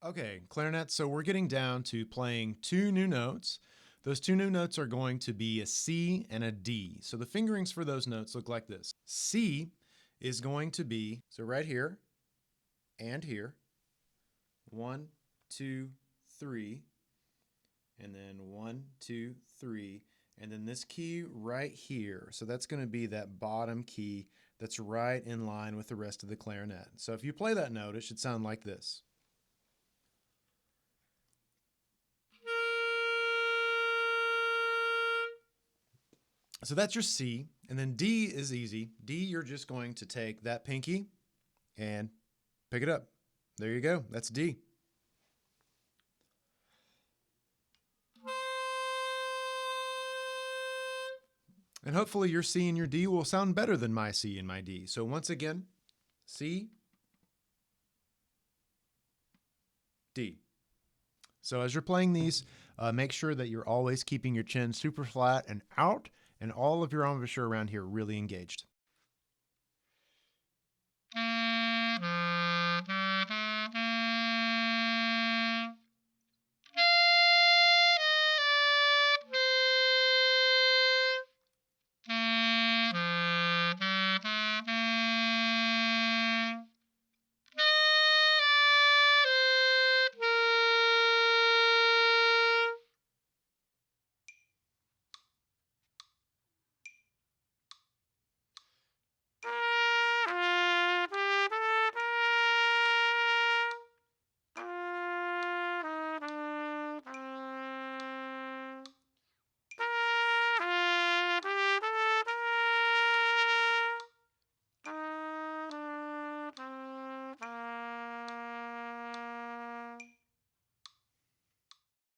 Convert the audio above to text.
Okay, clarinet, so we're getting down to playing two new notes. Those two new notes are going to be a C and a D. So the fingerings for those notes look like this. C is going to be, so right here and here, 1, 2, 3, and then 1, 2, 3, and then this key right here. So that's going to be that bottom key that's right in line with the rest of the clarinet. So if you play that note, it should sound like this. So that's your C. And then D is easy. D, you're just going to take that pinky and pick it up. There you go. That's D. And hopefully your C and your D will sound better than my C and my D. So once again, C, D. So as you're playing these, make sure that you're always keeping your chin super flat and out, and all of your embouchure around here really engaged.